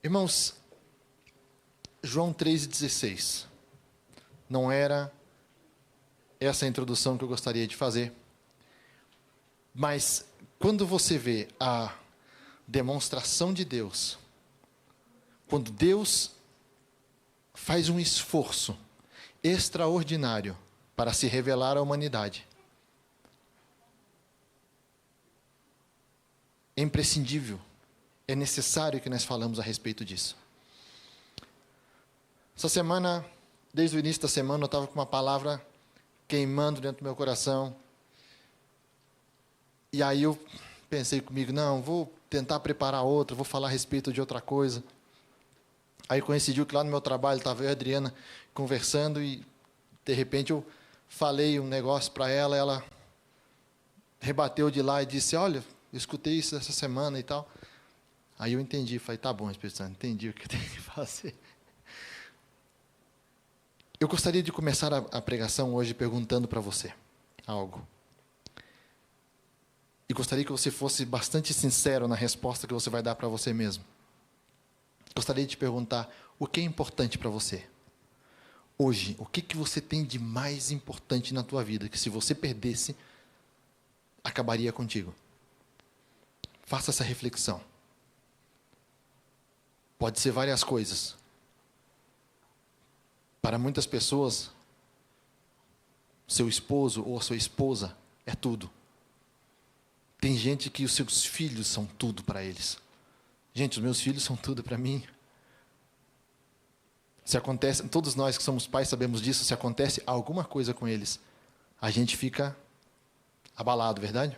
Irmãos, João 3,16. Não era essa a introdução que eu gostaria de fazer. Mas, quando você vê a demonstração de Deus, quando Deus faz um esforço extraordinário para se revelar à humanidade, é imprescindível, é necessário que nós falamos a respeito disso. Essa semana, desde o início da semana, eu estava com uma palavra queimando dentro do meu coração. E aí eu pensei comigo, não, vou tentar preparar outra, vou falar a respeito de outra coisa. Aí coincidiu que lá no meu trabalho estava eu e a Adriana conversando e, de repente, eu falei um negócio para ela, ela rebateu de lá e disse, olha, eu escutei isso essa semana e tal. Aí eu entendi, falei, tá bom, Espírito Santo, entendi o que eu tenho que fazer. Eu gostaria de começar a pregação hoje perguntando para você algo. E gostaria que você fosse bastante sincero na resposta que você vai dar para você mesmo. Gostaria de te perguntar, o que é importante para você? Hoje, o que você tem de mais importante na tua vida, que se você perdesse, acabaria contigo? Faça essa reflexão. Pode ser várias coisas. Para muitas pessoas, seu esposo ou a sua esposa é tudo. Tem gente que os seus filhos são tudo para eles. Gente, os meus filhos são tudo para mim. Se acontece, todos nós que somos pais sabemos disso, se acontece alguma coisa com eles, a gente fica abalado, verdade?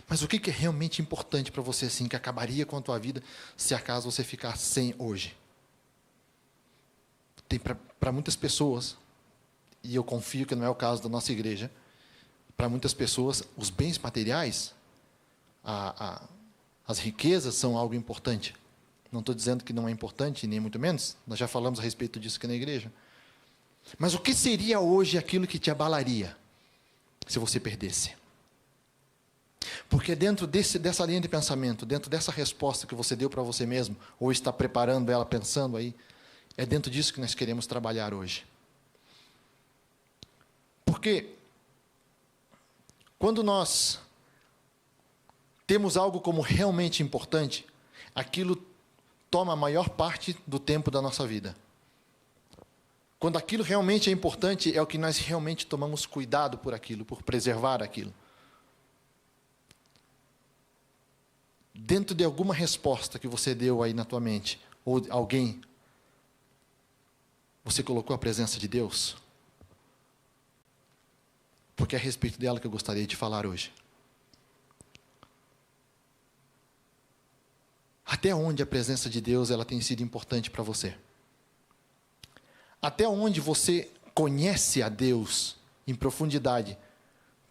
Mas o que é realmente importante para você, assim, que acabaria com a tua vida, se acaso você ficar sem hoje? Tem para muitas pessoas, e eu confio que não é o caso da nossa igreja, para muitas pessoas, os bens materiais, as riquezas são algo importante. Não estou dizendo que não é importante, nem muito menos. Nós já falamos a respeito disso aqui na igreja. Mas o que seria hoje aquilo que te abalaria, se você perdesse? Porque dentro dessa linha de pensamento, dentro dessa resposta que você deu para você mesmo, ou está preparando ela, pensando aí, é dentro disso que nós queremos trabalhar hoje. Porque quando nós temos algo como realmente importante, aquilo toma a maior parte do tempo da nossa vida. Quando aquilo realmente é importante, é o que nós realmente tomamos cuidado por aquilo, por preservar aquilo. Dentro de alguma resposta que você deu aí na tua mente, ou alguém, você colocou a presença de Deus? Porque é a respeito dela que eu gostaria de falar hoje. Até onde a presença de Deus ela tem sido importante para você? Até onde você conhece a Deus em profundidade,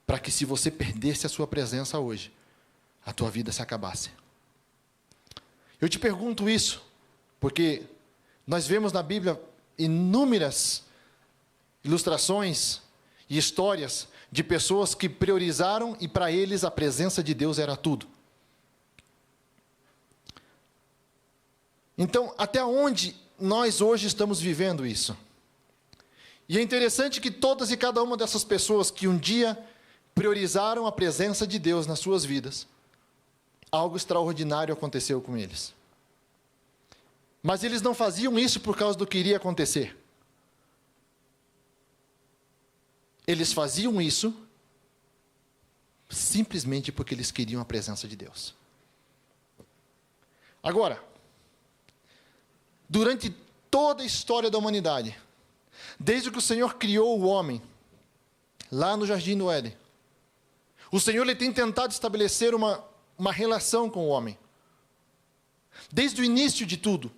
para que se você perdesse a sua presença hoje, a tua vida se acabasse? Eu te pergunto isso, porque nós vemos na Bíblia inúmeras ilustrações e histórias de pessoas que priorizaram e para eles a presença de Deus era tudo. Então, até onde nós hoje estamos vivendo isso? E é interessante que todas e cada uma dessas pessoas que um dia priorizaram a presença de Deus nas suas vidas, algo extraordinário aconteceu com eles. Mas eles não faziam isso por causa do que iria acontecer. Eles faziam isso simplesmente porque eles queriam a presença de Deus. Agora, durante toda a história da humanidade, desde que o Senhor criou o homem, lá no Jardim do Éden, o Senhor ele tem tentado estabelecer uma relação com o homem. Desde o início de tudo.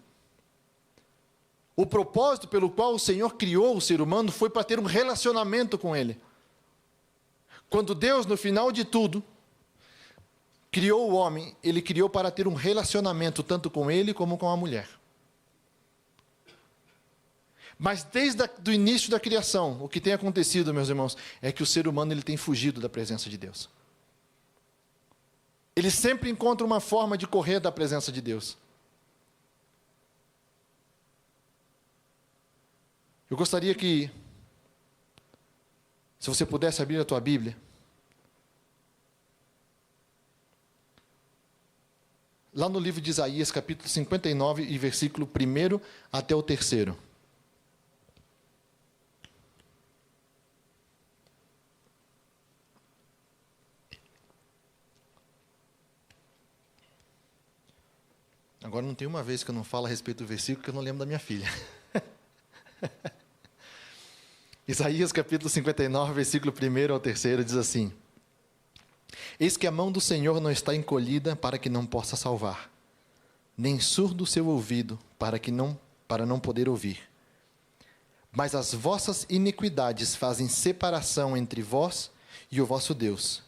O propósito pelo qual o Senhor criou o ser humano foi para ter um relacionamento com ele. Quando Deus, no final de tudo, criou o homem, ele criou para ter um relacionamento tanto com ele como com a mulher. Mas desde o início da criação, o que tem acontecido, meus irmãos, é que o ser humano ele tem fugido da presença de Deus. Ele sempre encontra uma forma de correr da presença de Deus. Eu gostaria que, se você pudesse abrir a tua Bíblia, lá no livro de Isaías, capítulo 59, e versículo 1 até o 3. Agora não tem uma vez que eu não falo a respeito do versículo que eu não lembro da minha filha. Isaías capítulo 59, versículo 1 ao 3 diz assim: Eis que a mão do Senhor não está encolhida para que não possa salvar, nem surdo o seu ouvido para não poder ouvir. Mas as vossas iniquidades fazem separação entre vós e o vosso Deus,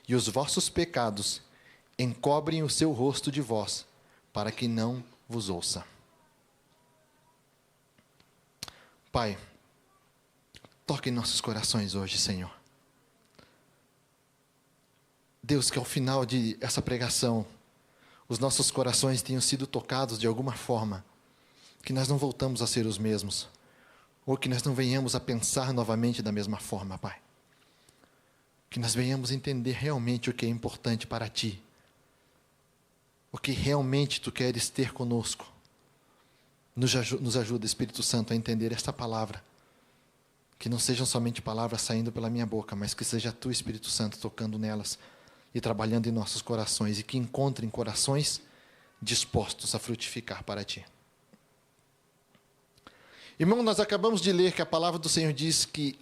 e os vossos pecados encobrem o seu rosto de vós, para que não vos ouça. Pai, toque em nossos corações hoje, Senhor. Deus, que ao final de essa pregação, os nossos corações tenham sido tocados de alguma forma, que nós não voltamos a ser os mesmos, ou que nós não venhamos a pensar novamente da mesma forma, Pai. Que nós venhamos entender realmente o que é importante para Ti, o que realmente Tu queres ter conosco. Nos ajuda, Espírito Santo, a entender esta palavra. Que não sejam somente palavras saindo pela minha boca, mas que seja Tu, Espírito Santo, tocando nelas e trabalhando em nossos corações, e que encontrem corações dispostos a frutificar para Ti. Irmão, nós acabamos de ler que a palavra do Senhor diz que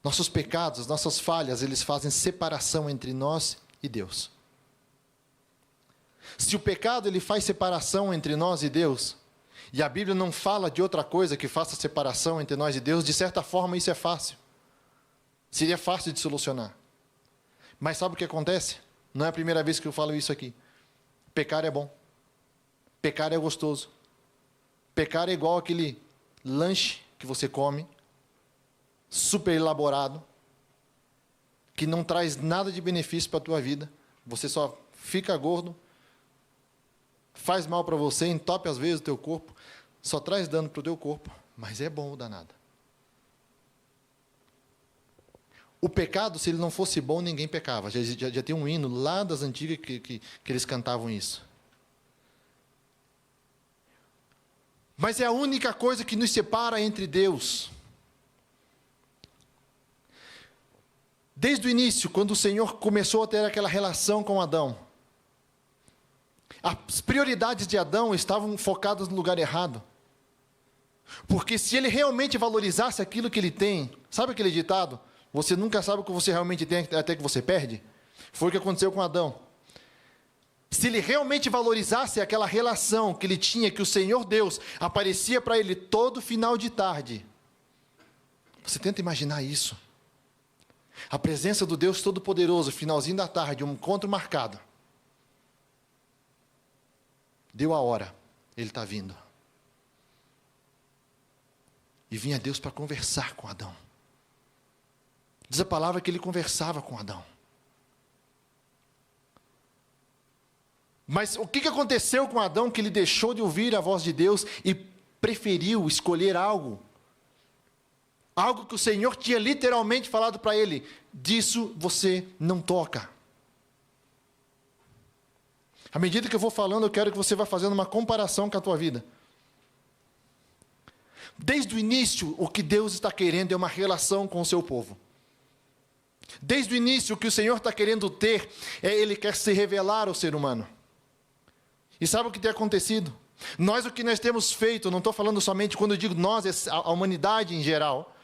nossos pecados, as nossas falhas, eles fazem separação entre nós e Deus. Se o pecado ele faz separação entre nós e Deus, e a Bíblia não fala de outra coisa que faça separação entre nós e Deus, de certa forma isso é fácil. Seria fácil de solucionar. Mas sabe o que acontece? Não é a primeira vez que eu falo isso aqui. Pecar é bom. Pecar é gostoso. Pecar é igual aquele lanche que você come, super elaborado, que não traz nada de benefício para a tua vida. Você só fica gordo, faz mal para você, entope às vezes o teu corpo, só traz dano para o teu corpo, mas é bom o danado. O pecado, se ele não fosse bom, ninguém pecava. Já tem um hino lá das antigas que eles cantavam isso. Mas é a única coisa que nos separa entre Deus. Desde o início, quando o Senhor começou a ter aquela relação com Adão, as prioridades de Adão estavam focadas no lugar errado. Porque se ele realmente valorizasse aquilo que ele tem, sabe aquele ditado? Você nunca sabe o que você realmente tem até que você perde? Foi o que aconteceu com Adão. Se ele realmente valorizasse aquela relação que ele tinha, que o Senhor Deus aparecia para ele todo final de tarde. Você tenta imaginar isso? A presença do Deus Todo-Poderoso, finalzinho da tarde, um encontro marcado. Deu a hora, ele está vindo. E vinha Deus para conversar com Adão. Diz a palavra que ele conversava com Adão. Mas o que aconteceu com Adão que ele deixou de ouvir a voz de Deus e preferiu escolher algo? Algo que o Senhor tinha literalmente falado para ele: disso você não toca. À medida que eu vou falando, eu quero que você vá fazendo uma comparação com a tua vida. Desde o início, o que Deus está querendo é uma relação com o seu povo. Desde o início, o que o Senhor está querendo ter, Ele quer se revelar ao ser humano. E sabe o que tem acontecido? O que nós temos feito, não estou falando somente, quando eu digo nós, a humanidade em geral.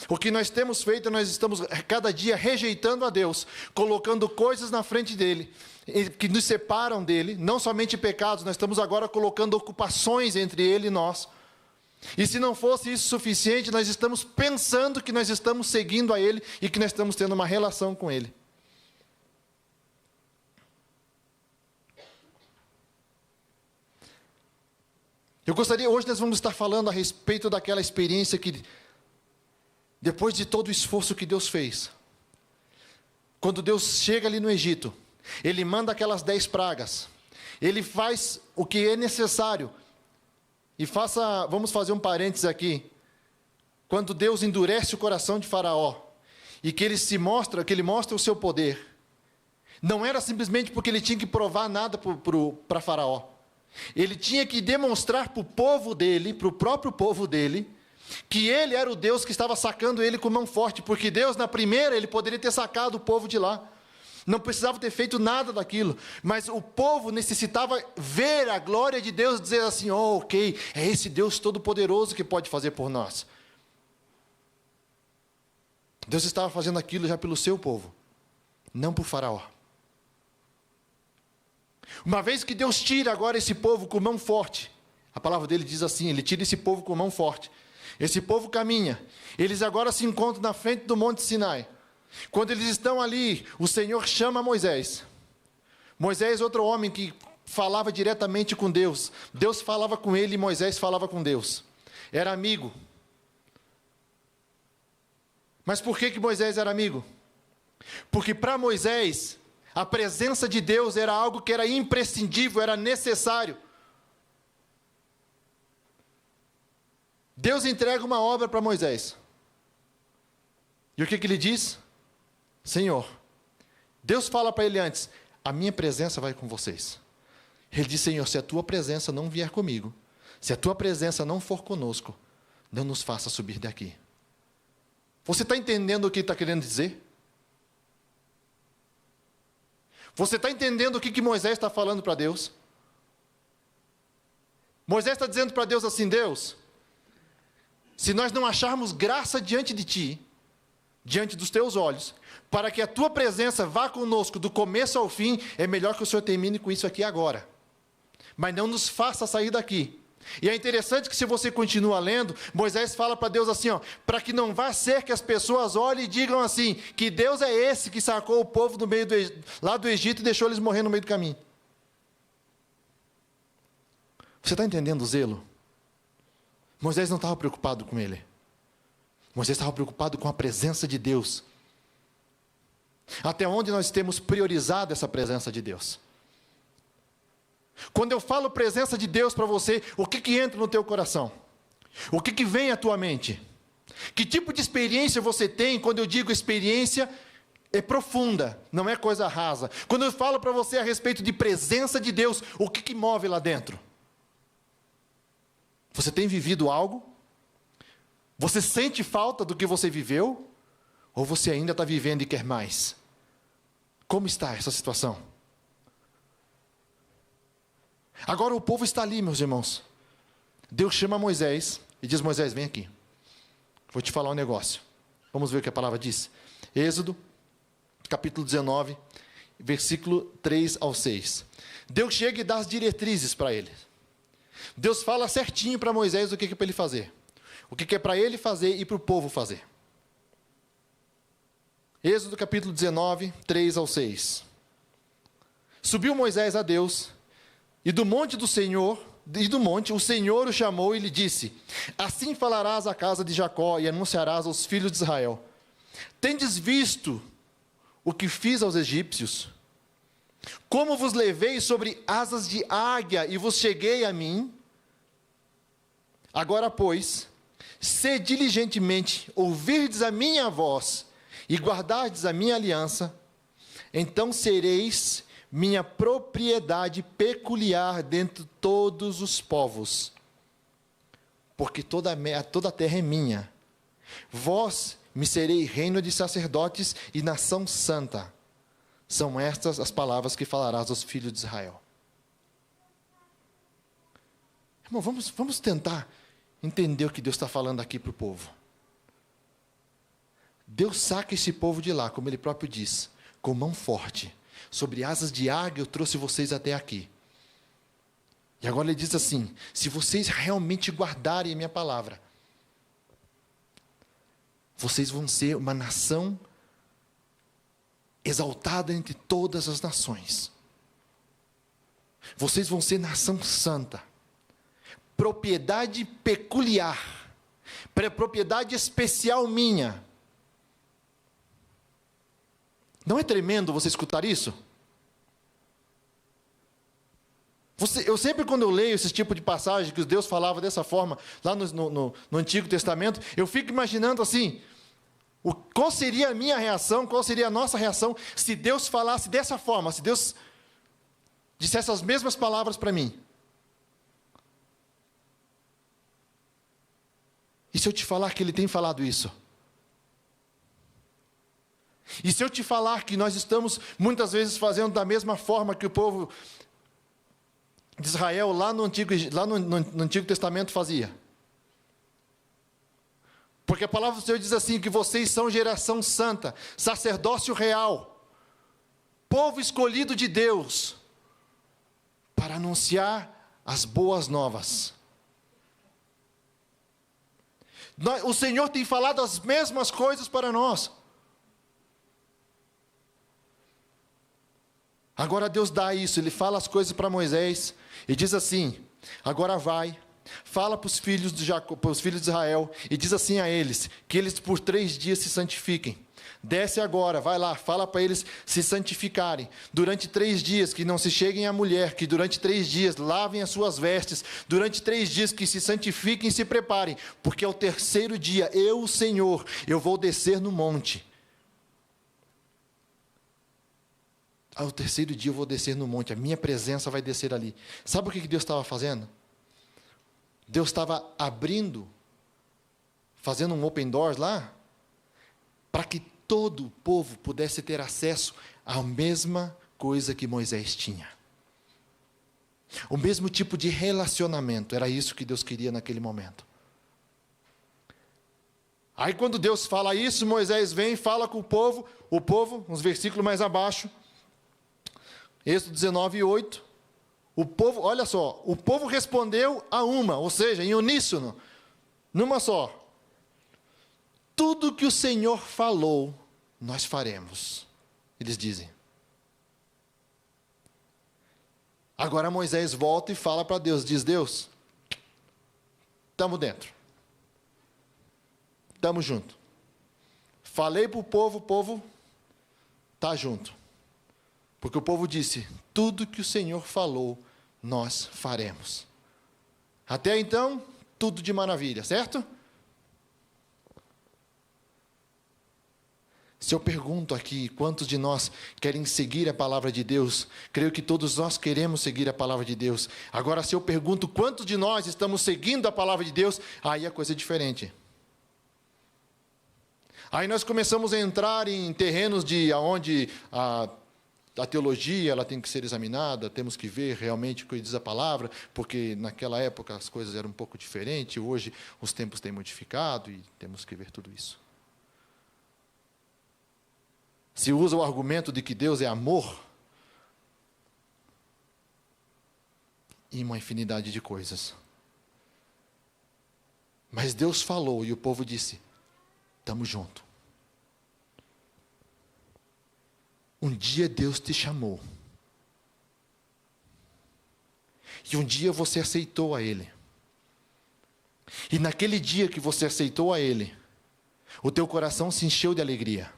O que nós temos feito, nós estamos cada dia rejeitando a Deus, colocando coisas na frente dEle, que nos separam dEle, não somente pecados, nós estamos agora colocando ocupações entre Ele e nós. E se não fosse isso suficiente, nós estamos pensando que nós estamos seguindo a Ele e que nós estamos tendo uma relação com Ele. Hoje nós vamos estar falando a respeito daquela experiência que, depois de todo o esforço que Deus fez, quando Deus chega ali no Egito, Ele manda aquelas 10 pragas, Ele faz o que é necessário, vamos fazer um parênteses aqui. Quando Deus endurece o coração de Faraó, e que ele mostra o seu poder, não era simplesmente porque ele tinha que provar nada para Faraó. Ele tinha que demonstrar para o povo dele, para o próprio povo dele, que ele era o Deus que estava sacando ele com mão forte, porque Deus, na primeira, ele poderia ter sacado o povo de lá. Não precisava ter feito nada daquilo, mas o povo necessitava ver a glória de Deus e dizer assim, oh, ok, é esse Deus todo-poderoso que pode fazer por nós. Deus estava fazendo aquilo já pelo seu povo, não por Faraó. Uma vez que Deus tira agora esse povo com mão forte, a palavra dele diz assim, ele tira esse povo com mão forte. Esse povo caminha, eles agora se encontram na frente do Monte Sinai. Quando eles estão ali, o Senhor chama Moisés. Moisés, outro homem que falava diretamente com Deus. Deus falava com ele e Moisés falava com Deus. Era amigo. Mas por que Moisés era amigo? Porque para Moisés, a presença de Deus era algo que era imprescindível, era necessário. Deus entrega uma obra para Moisés. E o que ele diz? Senhor, Deus fala para ele antes, a minha presença vai com vocês. Ele diz, Senhor, se a tua presença não vier comigo, se a tua presença não for conosco, não nos faça subir daqui. Você está entendendo o que ele está querendo dizer? Você está entendendo o que Moisés está falando para Deus? Moisés está dizendo para Deus assim, Deus, se nós não acharmos graça diante de ti, diante dos teus olhos, para que a tua presença vá conosco do começo ao fim, é melhor que o Senhor termine com isso aqui agora. Mas não nos faça sair daqui. E é interessante que se você continua lendo, Moisés fala para Deus assim, para que não vá ser que as pessoas olhem e digam assim, que Deus é esse que sacou o povo lá do Egito e deixou eles morrer no meio do caminho. Você está entendendo o zelo? Moisés não estava preocupado com ele. Moisés estava preocupado com a presença de Deus. Até onde nós temos priorizado essa presença de Deus? Quando eu falo presença de Deus para você, o que entra no teu coração? O que vem à tua mente? Que tipo de experiência você tem? Quando eu digo experiência, é profunda, não é coisa rasa. Quando eu falo para você a respeito de presença de Deus, o que move lá dentro? Você tem vivido algo? Você sente falta do que você viveu? Ou você ainda está vivendo e quer mais? Como está essa situação? Agora o povo está ali, meus irmãos. Deus chama Moisés e diz, Moisés, vem aqui. Vou te falar um negócio. Vamos ver o que a palavra diz. Êxodo, capítulo 19, versículo 3 ao 6. Deus chega e dá as diretrizes para ele. Deus fala certinho para Moisés o que é para ele fazer. O que é para ele fazer e para o povo fazer. Êxodo capítulo 19, 3 ao 6. Subiu Moisés a Deus, e do monte o Senhor o chamou e lhe disse, assim falarás à casa de Jacó e anunciarás aos filhos de Israel, tendes visto o que fiz aos egípcios? Como vos levei sobre asas de águia e vos cheguei a mim? Agora, pois, se diligentemente ouvirdes a minha voz e guardardes a minha aliança, então sereis minha propriedade peculiar dentre todos os povos, porque toda a terra é minha. Vós me serei reino de sacerdotes e nação santa. São estas as palavras que falarás aos filhos de Israel. Irmão, vamos tentar entender o que Deus está falando aqui para o povo. Deus saca esse povo de lá, como Ele próprio diz, com mão forte. Sobre asas de águia eu trouxe vocês até aqui. E agora Ele diz assim, se vocês realmente guardarem a minha palavra, vocês vão ser uma nação exaltada entre todas as nações. Vocês vão ser nação santa. Propriedade peculiar. Propriedade especial minha. Não é tremendo você escutar isso? Eu sempre, quando eu leio esse tipo de passagem, que Deus falava dessa forma, lá no Antigo Testamento, eu fico imaginando assim, qual seria a minha reação, qual seria a nossa reação, se Deus falasse dessa forma, se Deus dissesse as mesmas palavras para mim. E se eu te falar que Ele tem falado isso? E se eu te falar que nós estamos, muitas vezes, fazendo da mesma forma que o povo de Israel, lá no Antigo Testamento fazia? Porque a palavra do Senhor diz assim, que vocês são geração santa, sacerdócio real, povo escolhido de Deus, para anunciar as boas novas. O Senhor tem falado as mesmas coisas para nós. Agora Deus dá isso, Ele fala as coisas para Moisés, e diz assim, agora vai, fala para os filhos de Israel, e diz assim a eles, que eles por 3 dias se santifiquem. Desce agora, vai lá, fala para eles se santificarem. Durante 3 dias, que não se cheguem à mulher, que durante 3 dias lavem as suas vestes, durante 3 dias que se santifiquem e se preparem, porque ao 3º dia, eu, o Senhor, eu vou descer no monte. Ao 3º dia eu vou descer no monte, a minha presença vai descer ali. Sabe o que Deus estava fazendo? Deus estava abrindo, fazendo um open doors lá, para que todo o povo pudesse ter acesso à mesma coisa que Moisés tinha. O mesmo tipo de relacionamento, era isso que Deus queria naquele momento. Aí quando Deus fala isso, Moisés vem e fala com o povo, uns versículos mais abaixo, Êxodo 19, 8, o povo, olha só, o povo respondeu a uma, ou seja, em uníssono, numa só. Tudo que o Senhor falou, nós faremos, eles dizem. Agora Moisés volta e fala para Deus, diz, Deus, estamos dentro. Estamos junto. Falei para o povo está junto. Porque o povo disse, tudo que o Senhor falou, nós faremos. Até então, tudo de maravilha, certo? Se eu pergunto aqui, quantos de nós querem seguir a palavra de Deus? Creio que todos nós queremos seguir a palavra de Deus. Agora, se eu pergunto, quantos de nós estamos seguindo a palavra de Deus? Aí a coisa é diferente. Aí nós começamos a entrar em terrenos onde a teologia ela tem que ser examinada, temos que ver realmente o que diz a palavra, porque naquela época as coisas eram um pouco diferentes, hoje os tempos têm modificado e temos que ver tudo isso. Se usa o argumento de que Deus é amor, e uma infinidade de coisas. Mas Deus falou e o povo disse, estamos juntos. Um dia Deus te chamou. E um dia você aceitou a Ele. E naquele dia que você aceitou a Ele, o teu coração se encheu de alegria.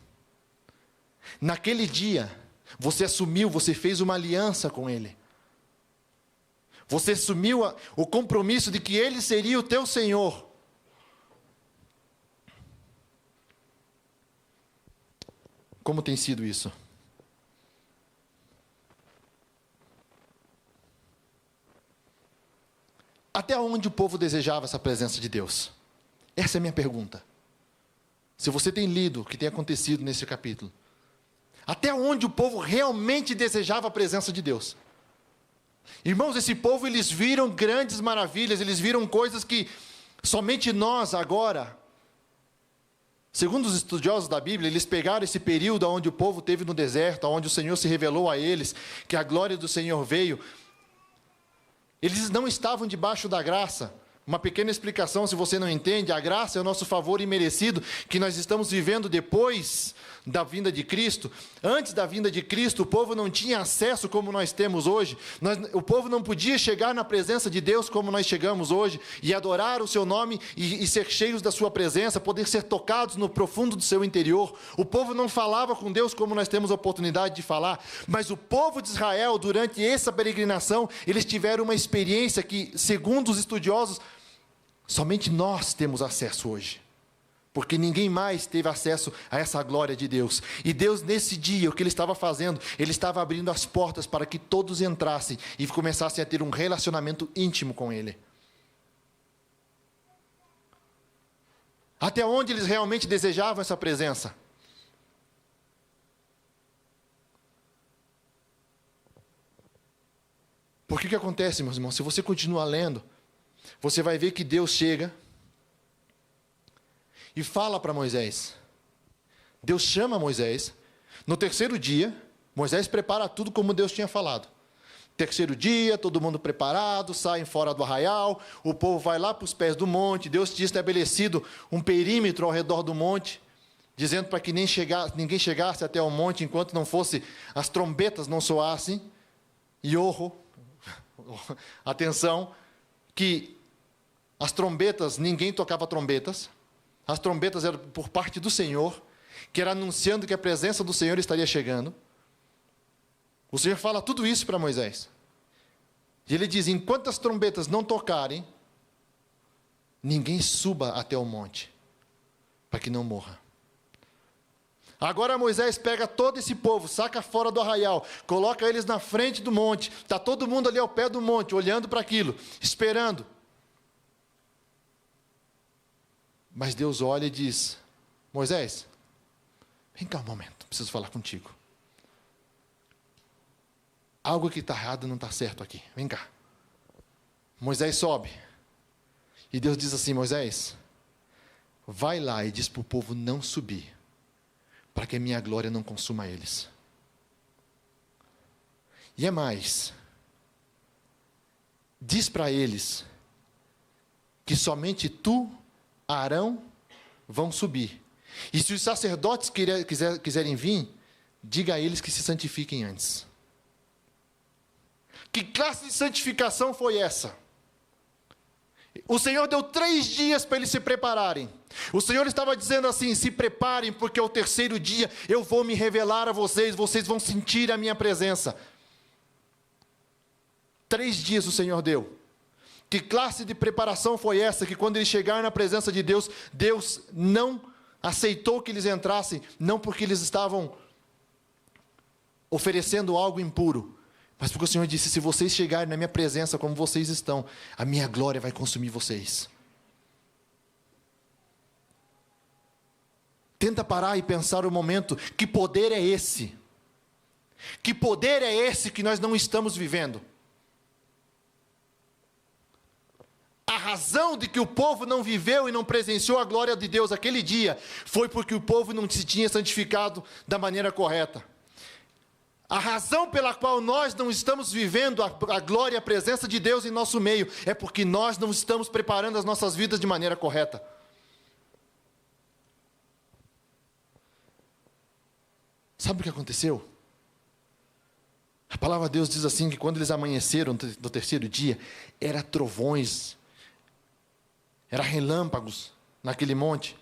Naquele dia, você assumiu, você fez uma aliança com Ele. Você assumiu o compromisso de que Ele seria o teu Senhor. Como tem sido isso? Até onde o povo desejava essa presença de Deus? Essa é a minha pergunta. Se você tem lido o que tem acontecido nesse capítulo, até onde o povo realmente desejava a presença de Deus? Irmãos, esse povo, eles viram grandes maravilhas, eles viram coisas que somente nós agora, segundo os estudiosos da Bíblia, eles pegaram esse período onde o povo teve no deserto, onde o Senhor se revelou a eles, que a glória do Senhor veio. Eles não estavam debaixo da graça, Uma pequena explicação, se você não entende, a graça é o nosso favor imerecido que nós estamos vivendo depois da vinda de Cristo. Antes da vinda de Cristo, o povo não tinha acesso como nós temos hoje. O povo não podia chegar na presença de Deus como nós chegamos hoje e adorar o seu nome e ser cheios da sua presença, poder ser tocados no profundo do seu interior. O povo não falava com Deus como nós temos a oportunidade de falar, mas o povo de Israel, durante essa peregrinação, eles tiveram uma experiência que, segundo os estudiosos, somente nós temos acesso hoje, porque ninguém mais teve acesso a essa glória de Deus. E Deus, nesse dia, o que Ele estava fazendo? Ele estava abrindo as portas para que todos entrassem e começassem a ter um relacionamento íntimo com Ele. Até onde eles realmente desejavam essa presença? Porque o que acontece, meus irmãos? Se você continuar lendo, você vai ver que Deus chega e fala para Moisés. Deus chama Moisés. No terceiro dia, Moisés prepara tudo como Deus tinha falado. Terceiro dia, todo mundo preparado, saem fora do arraial, o povo vai lá para os pés do monte. Deus tinha estabelecido um perímetro ao redor do monte, dizendo para que ninguém chegasse até o monte enquanto não fosse, as trombetas não soassem. E atenção, que as trombetas, ninguém tocava trombetas. As trombetas eram por parte do Senhor, que era anunciando que a presença do Senhor estaria chegando. O Senhor fala tudo isso para Moisés. E Ele diz, enquanto as trombetas não tocarem, ninguém suba até o monte, para que não morra. Agora Moisés pega todo esse povo, saca fora do arraial, coloca eles na frente do monte. Está todo mundo ali ao pé do monte, olhando para aquilo, esperando. Mas Deus olha e diz, Moisés, vem cá um momento, preciso falar contigo. Algo que está errado não está certo aqui, vem cá. Moisés sobe. E Deus diz assim, Moisés, vai lá e diz para o povo não subir, para que a minha glória não consuma eles. E é mais, diz para eles que somente tu, Arão, vão subir. E se os sacerdotes quiserem vir, diga a eles que se santifiquem antes. Que classe de santificação foi essa? O Senhor deu 3 dias para eles se prepararem. O Senhor estava dizendo assim, se preparem, porque ao terceiro dia eu vou me revelar a vocês, vocês vão sentir a minha presença. 3 dias o Senhor deu. Que classe de preparação foi essa, que quando eles chegaram na presença de Deus, Deus não aceitou que eles entrassem, não porque eles estavam oferecendo algo impuro, mas porque o Senhor disse, se vocês chegarem na minha presença como vocês estão, a minha glória vai consumir vocês. Tenta parar e pensar um momento, que poder é esse? Que poder é esse que nós não estamos vivendo? A razão de que o povo não viveu e não presenciou a glória de Deus aquele dia, foi porque o povo não se tinha santificado da maneira correta. A razão pela qual nós não estamos vivendo a glória e a presença de Deus em nosso meio, é porque nós não estamos preparando as nossas vidas de maneira correta. Sabe o que aconteceu? A palavra de Deus diz assim, que quando eles amanheceram no terceiro dia, era trovões, era relâmpagos naquele monte.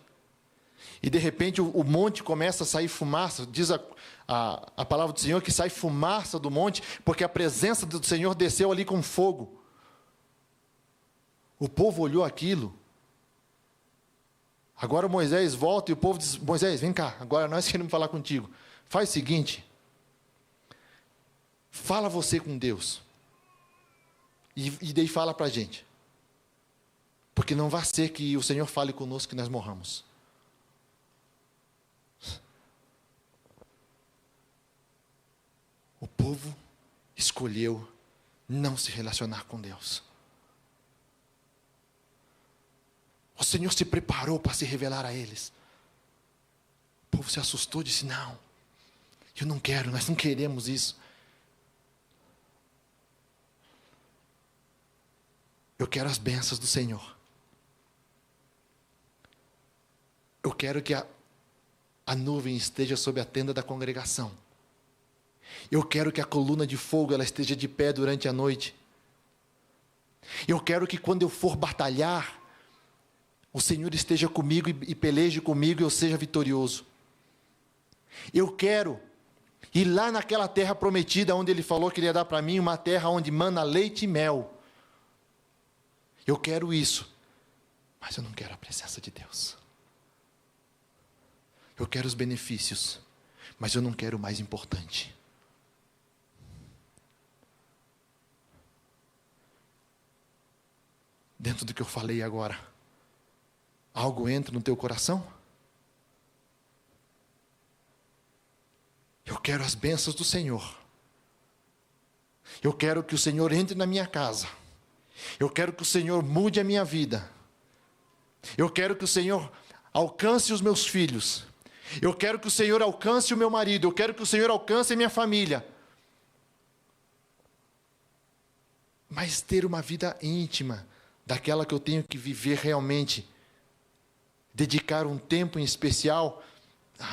E de repente o monte começa a sair fumaça. Diz a palavra do Senhor que sai fumaça do monte, porque a presença do Senhor desceu ali com fogo. O povo olhou aquilo. Agora Moisés volta e o povo diz, Moisés, vem cá, agora nós queremos falar contigo. Faz o seguinte, fala você com Deus. E daí fala para a gente. Porque não vai ser que o Senhor fale conosco que nós morramos. O povo escolheu não se relacionar com Deus. O Senhor se preparou para se revelar a eles. O povo se assustou e disse, não, eu não quero, nós não queremos isso. Eu quero as bênçãos do Senhor. Eu quero que a nuvem esteja sobre a tenda da congregação. Eu quero que a coluna de fogo ela esteja de pé durante a noite. Eu quero que quando eu for batalhar, o Senhor esteja comigo e peleje comigo e eu seja vitorioso. Eu quero ir lá naquela terra prometida, onde Ele falou que Ele ia dar para mim, uma terra onde mana leite e mel. Eu quero isso, mas eu não quero a presença de Deus. Eu quero os benefícios, mas eu não quero o mais importante. Dentro do que eu falei agora, algo entra no teu coração? Eu quero as bênçãos do Senhor. Eu quero que o Senhor entre na minha casa. Eu quero que o Senhor mude a minha vida. Eu quero que o Senhor alcance os meus filhos. Eu quero que o Senhor alcance o meu marido. Eu quero que o Senhor alcance a minha família. Mas ter uma vida íntima, daquela que eu tenho que viver realmente, dedicar um tempo em especial,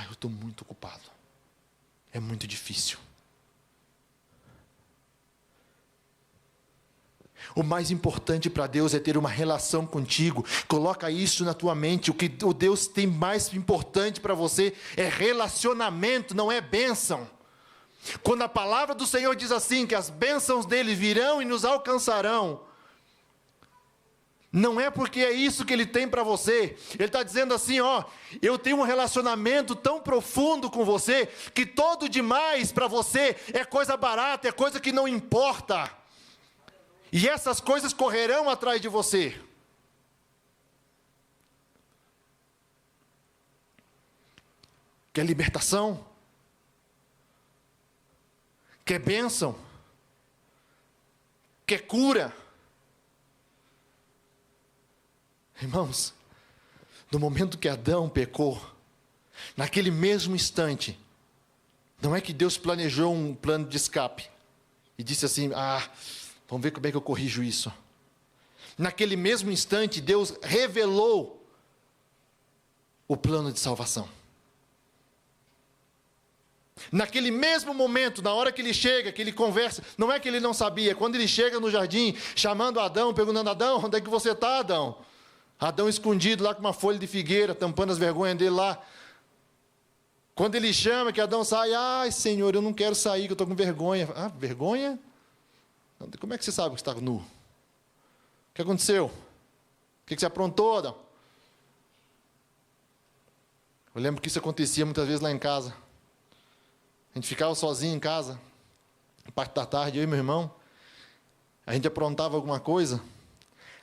eu estou muito ocupado. É muito difícil. O mais importante para Deus é ter uma relação contigo. Coloca isso na tua mente. O que o Deus tem mais importante para você é relacionamento, não é bênção. Quando a palavra do Senhor diz assim, que as bênçãos dele virão e nos alcançarão, não é porque é isso que Ele tem para você. Ele está dizendo assim, eu tenho um relacionamento tão profundo com você, que todo demais para você é coisa barata, é coisa que não importa. E essas coisas correrão atrás de você. Quer libertação? Quer bênção? Quer cura? Irmãos, no momento que Adão pecou, naquele mesmo instante, não é que Deus planejou um plano de escape e disse assim, vamos ver como é que eu corrijo isso. Naquele mesmo instante, Deus revelou o plano de salvação. Naquele mesmo momento, na hora que ele chega, que ele conversa, não é que ele não sabia, quando ele chega no jardim, chamando Adão, perguntando, Adão, onde é que você está, Adão? Adão escondido lá com uma folha de figueira, tampando as vergonhas dele lá. Quando ele chama, que Adão sai, Senhor, eu não quero sair, que eu estou com vergonha. Vergonha? Como é que você sabe que está nu? O que aconteceu? O que você aprontou, Adão? Eu lembro que isso acontecia muitas vezes lá em casa. A gente ficava sozinho em casa, parte da tarde, eu e meu irmão. A gente aprontava alguma coisa,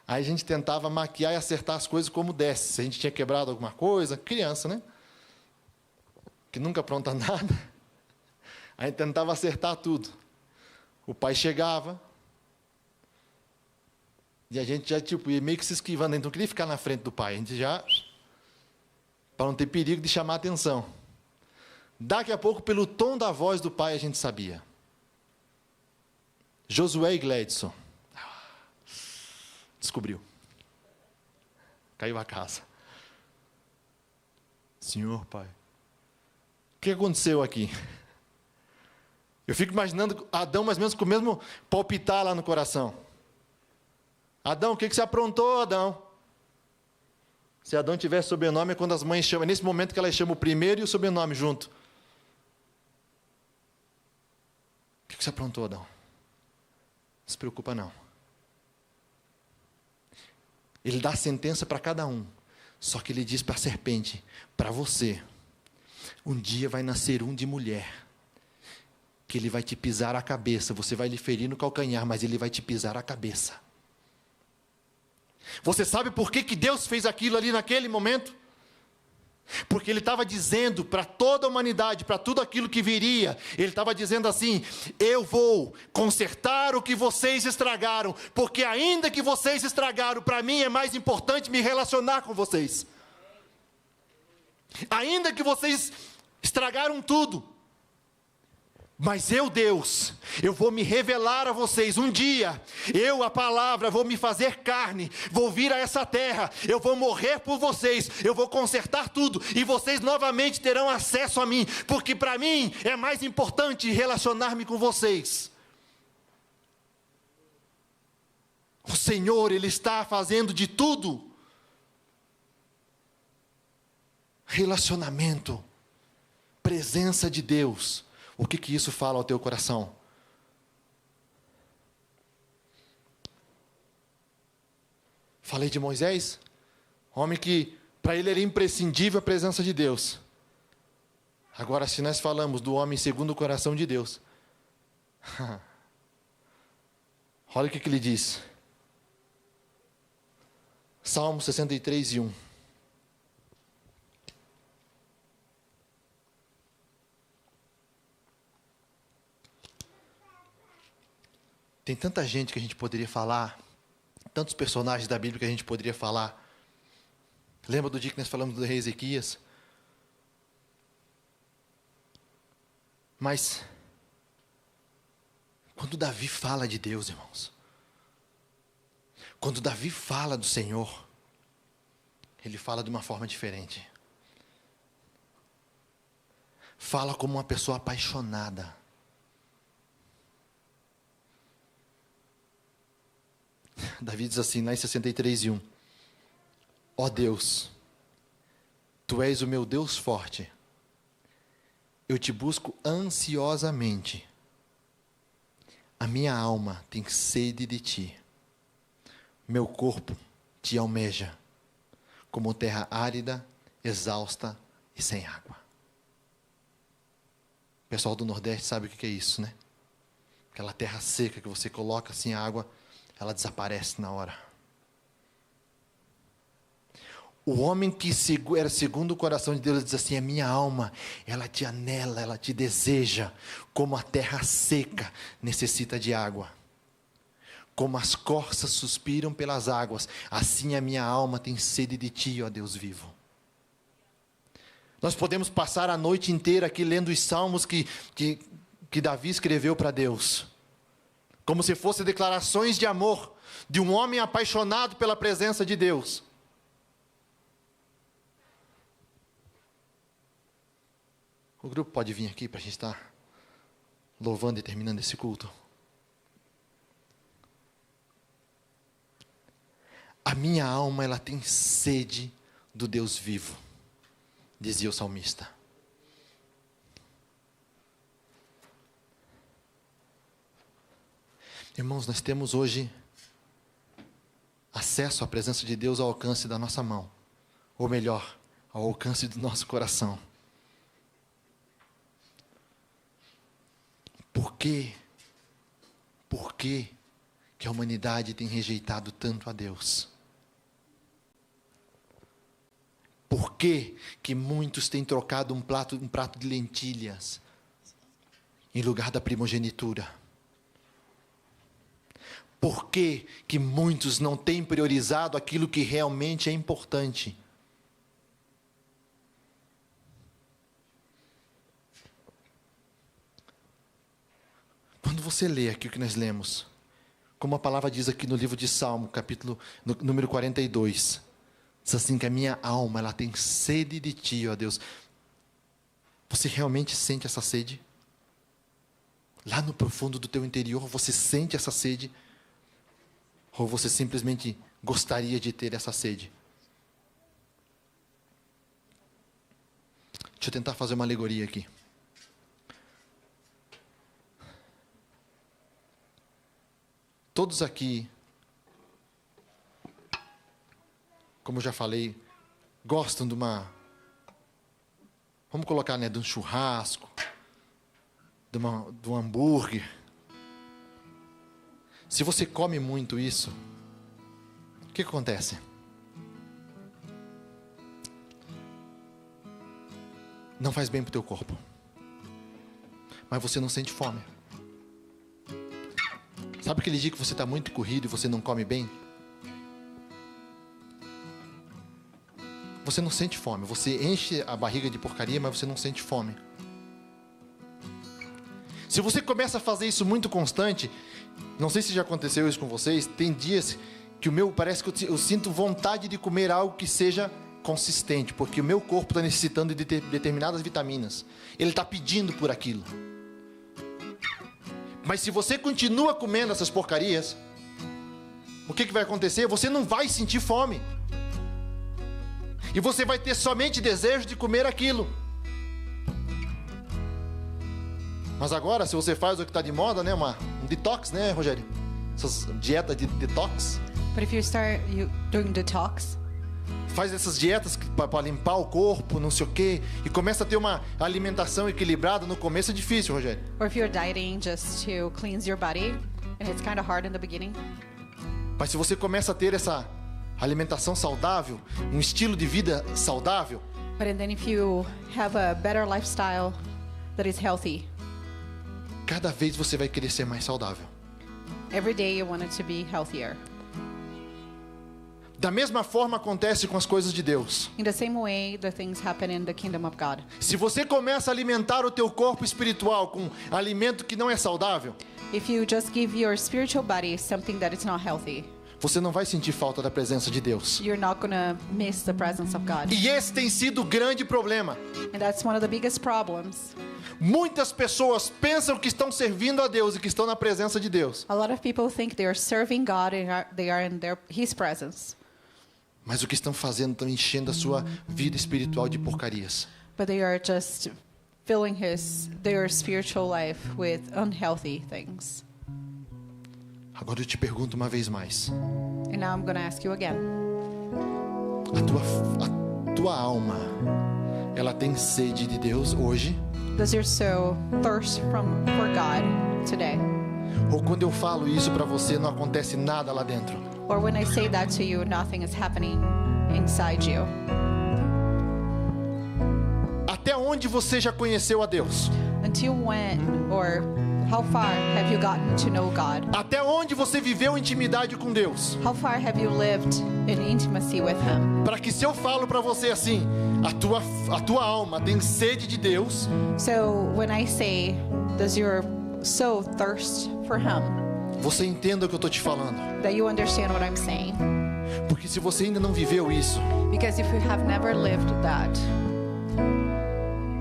aí a gente tentava maquiar e acertar as coisas como desse. Se a gente tinha quebrado alguma coisa, criança, né? Que nunca apronta nada. A gente tentava acertar tudo. O pai chegava, e a gente já ia meio que se esquivando. A gente não queria ficar na frente do pai. A gente já, para não ter perigo de chamar a atenção. Daqui a pouco, pelo tom da voz do pai, a gente sabia. Josué e Gledson. Descobriu. Caiu a casa. Senhor, pai. O que aconteceu aqui? Eu fico imaginando Adão mais ou menos com o mesmo palpitar lá no coração. Adão, o que você aprontou, Adão? Se Adão tiver sobrenome, é quando as mães chamam. É nesse momento que elas chamam o primeiro e o sobrenome junto. O que você aprontou, Adão? Não se preocupa, não. Ele dá a sentença para cada um. Só que ele diz para a serpente, para você, um dia vai nascer um de mulher, que ele vai te pisar a cabeça, você vai lhe ferir no calcanhar, mas ele vai te pisar a cabeça. Você sabe por que Deus fez aquilo ali naquele momento? Porque Ele estava dizendo para toda a humanidade, para tudo aquilo que viria, Ele estava dizendo assim, eu vou consertar o que vocês estragaram, porque ainda que vocês estragaram, para mim é mais importante me relacionar com vocês. Ainda que vocês estragaram tudo, Mas eu, Deus, eu vou me revelar a vocês. Um dia, eu, a palavra, vou me fazer carne, vou vir a essa terra, eu vou morrer por vocês, eu vou consertar tudo, e vocês novamente terão acesso a mim, porque para mim é mais importante relacionar-me com vocês. O Senhor, Ele está fazendo de tudo. Relacionamento, presença de Deus. O que isso fala ao teu coração? Falei de Moisés, homem que para ele era imprescindível a presença de Deus. Agora, se nós falamos do homem segundo o coração de Deus, olha o que ele diz. Salmo 63, 1. Tem tanta gente que a gente poderia falar, tantos personagens da Bíblia que a gente poderia falar. Lembra do dia que nós falamos do rei Ezequias? Mas, quando Davi fala de Deus, irmãos, quando Davi fala do Senhor, ele fala de uma forma diferente. Fala como uma pessoa apaixonada. Davi diz assim, lá em 63, 1. Ó Deus, Tu és o meu Deus forte. Eu te busco ansiosamente. A minha alma tem sede de Ti. Meu corpo Te almeja, como terra árida, exausta e sem água. O pessoal do Nordeste sabe o que é isso, né? Aquela terra seca que você coloca assim a água, ela desaparece na hora. O homem que era segundo o coração de Deus diz assim, a minha alma, ela te anela, ela te deseja, como a terra seca necessita de água. Como as corças suspiram pelas águas, assim a minha alma tem sede de Ti, ó Deus vivo. Nós podemos passar a noite inteira aqui lendo os salmos que Davi escreveu para Deus. Como se fossem declarações de amor de um homem apaixonado pela presença de Deus. O grupo pode vir aqui para a gente estar louvando e terminando esse culto. A minha alma, ela tem sede do Deus vivo, dizia o salmista. Irmãos, nós temos hoje acesso à presença de Deus ao alcance da nossa mão. Ou melhor, ao alcance do nosso coração. Por quê? Por que a humanidade tem rejeitado tanto a Deus? Por que muitos têm trocado um prato de lentilhas em lugar da primogenitura? Por que muitos não têm priorizado aquilo que realmente é importante? Quando você lê aqui o que nós lemos, como a palavra diz aqui no livro de Salmo, capítulo número 42, diz assim que a minha alma, ela tem sede de Ti, ó Deus. Você realmente sente essa sede? Lá no profundo do teu interior, você sente essa sede? Ou você simplesmente gostaria de ter essa sede? Deixa eu tentar fazer uma alegoria aqui. Todos aqui, como eu já falei, gostam de uma, vamos colocar, né, de um churrasco, de um hambúrguer. Se você come muito isso, o que acontece? Não faz bem para o teu corpo. Mas você não sente fome. Sabe aquele dia que você está muito corrido e você não come bem? Você não sente fome. Você enche a barriga de porcaria, mas você não sente fome. Se você começa a fazer isso muito constante, não sei se já aconteceu isso com vocês, tem dias que parece que eu sinto vontade de comer algo que seja consistente, porque o meu corpo está necessitando de determinadas vitaminas. Ele está pedindo por aquilo. Mas se você continua comendo essas porcarias, o que vai acontecer? Você não vai sentir fome. E você vai ter somente desejo de comer aquilo. Mas agora, se você faz o que está de moda, né, um detox, né, Rogério? Essas dietas de detox. But if you start doing detox, faz essas dietas para limpar o corpo, não sei o quê, e começa a ter uma alimentação equilibrada. No começo é difícil, Rogério. Or if you're dieting just to cleanse your body, and it's kind of hard in the beginning. Mas se você começa a ter essa alimentação saudável, um estilo de vida saudável, But then if you have a better lifestyle that is healthy, cada vez você vai querer ser mais saudável. every day you want it to be healthier. Da mesma forma acontece com as coisas de Deus. In the same way, the things happen in the kingdom of God. Se você começa a alimentar o teu corpo espiritual com alimento que não é saudável, If you just give your spiritual body something that is not healthy, você não vai sentir falta da presença de Deus. you're not going to miss the presence of God. E esse tem sido o grande problema. And that's one of the biggest problems. Muitas pessoas pensam que estão servindo a Deus e que estão na presença de Deus. A lot of people think they are serving God and they are in His presence. Mas o que estão fazendo, estão enchendo a sua vida espiritual de porcarias. But they are just filling their spiritual life with unhealthy things. Agora eu te pergunto uma vez mais. And now I'm going to ask you again. A tua alma, ela tem sede de Deus hoje? Does your soul thirst for God today? Ou quando eu falo isso para você, não acontece nada lá dentro? Or when I say that to you, nothing is happening inside you? Até onde você já conheceu a Deus? Until when or how far have you gotten to know God? Até onde você viveu intimidade com Deus? How far have you lived in intimacy with Him? Para que se eu falo para você assim, a tua alma tem sede de Deus, So when I say, does your soul thirst for Him? você entenda o que eu estou te falando. That you understand what I'm saying. Porque se você ainda não viveu isso, Because if you have never lived that,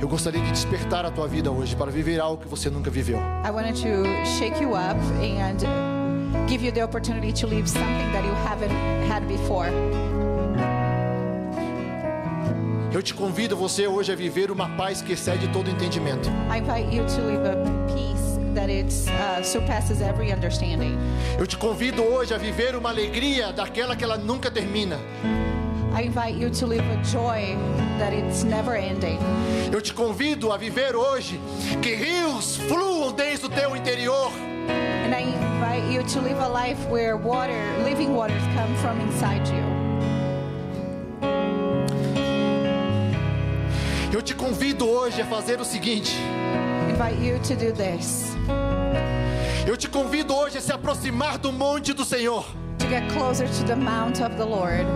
eu gostaria de despertar a tua vida hoje para viver algo que você nunca viveu. I wanted to shake you up and give you the opportunity to live something that you haven't had before. Eu te convido você hoje a viver uma paz que excede todo entendimento. I invite you to live a peace that surpasses every understanding. Eu te convido hoje a viver uma alegria daquela que ela nunca termina. I invite you to live a joy that it's never ending. Eu te convido a viver hoje que rios fluam desde o teu interior. And I invite you to live a life where living waters come from inside you. Eu te convido hoje a fazer o seguinte. I invite you to do this. Eu te convido hoje a se aproximar do monte do Senhor. To get closer to the mount of the Lord.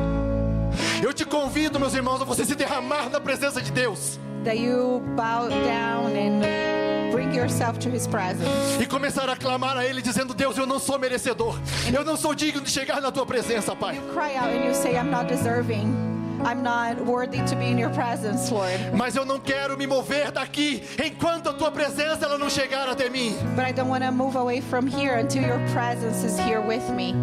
Eu te convido, meus irmãos, a você se derramar na presença de Deus. That you bow down and bring yourself to His presence. E começar a clamar a Ele dizendo: Deus, eu não sou merecedor. Eu não sou digno de chegar na tua presença, Pai. You cry out and you say, I'm not deserving. I'm not worthy to be in your presence, Lord. Mas eu não quero me mover daqui enquanto a tua presença ela não chegar até mim. But I don't want to move away from here until your presence is here with me.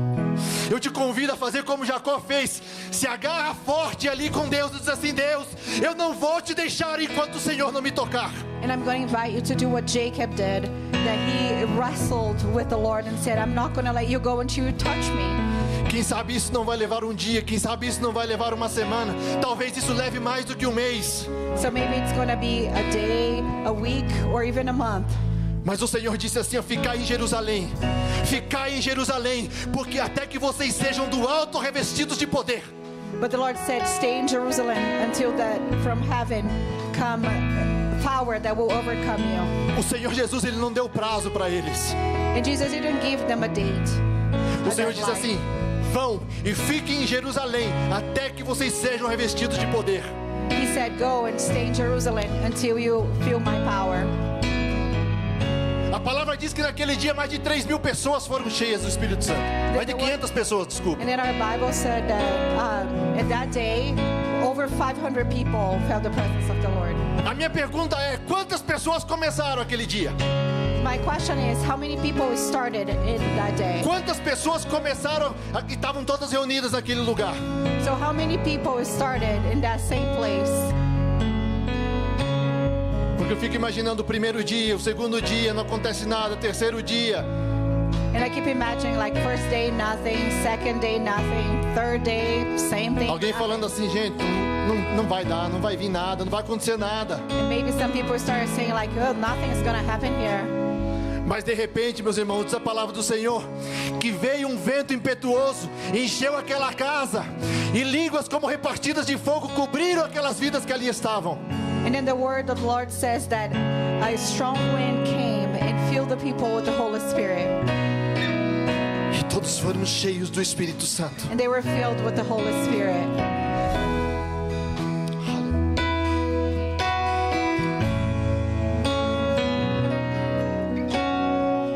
Eu te convido a fazer como Jacó fez. Se agarra forte ali com Deus e diz assim: Deus, eu não vou te deixar enquanto o Senhor não me tocar. And I'm going to invite you to do what Jacob did. That he wrestled with the Lord and said, I'm not going to let you go until you touch me. Quem sabe isso não vai levar um dia, quem sabe isso não vai levar uma semana. Talvez isso leve mais do que um mês. So maybe it's going to be a day, a week, or even a month. Mas o Senhor disse assim: ficai em Jerusalém, porque até que vocês sejam do alto revestidos de poder. But the Lord said, stay in Jerusalem until that from heaven come power that will overcome you. O Senhor Jesus, Ele não deu prazo para eles. And Jesus didn't give them a date. O Senhor diz assim: vão e fiquem em Jerusalém até que vocês sejam revestidos de poder. He said, go and stay in Jerusalem until you feel my power. A palavra diz que naquele dia mais de 3.000 pessoas foram cheias do Espírito Santo. Mais de 500 pessoas, desculpa. And then our Bible said that in that day, over 500 people felt the presence of the Lord. A minha pergunta é, quantas pessoas começaram aquele dia? My question is, how many people started in that day? Quantas pessoas começaram e estavam todas reunidas naquele lugar? So how many people started in that same place? Porque eu fico imaginando o primeiro dia, o segundo dia, não acontece nada, o terceiro dia. And I keep imagining like first day nothing, second day nothing, third day same thing. Alguém falando assim, gente, não vai dar, não vai vir nada, não vai acontecer nada. And maybe some people started saying like, oh, nothing's gonna happen here. Mas de repente, meus irmãos, diz a palavra do Senhor, que veio um vento impetuoso, encheu aquela casa, e línguas como repartidas de fogo cobriram aquelas vidas que ali estavam. And then the word of the Lord says that a strong wind came and filled the people with the Holy Spirit. E todos foram cheios do Espírito Santo. And they were filled with the Holy Spirit.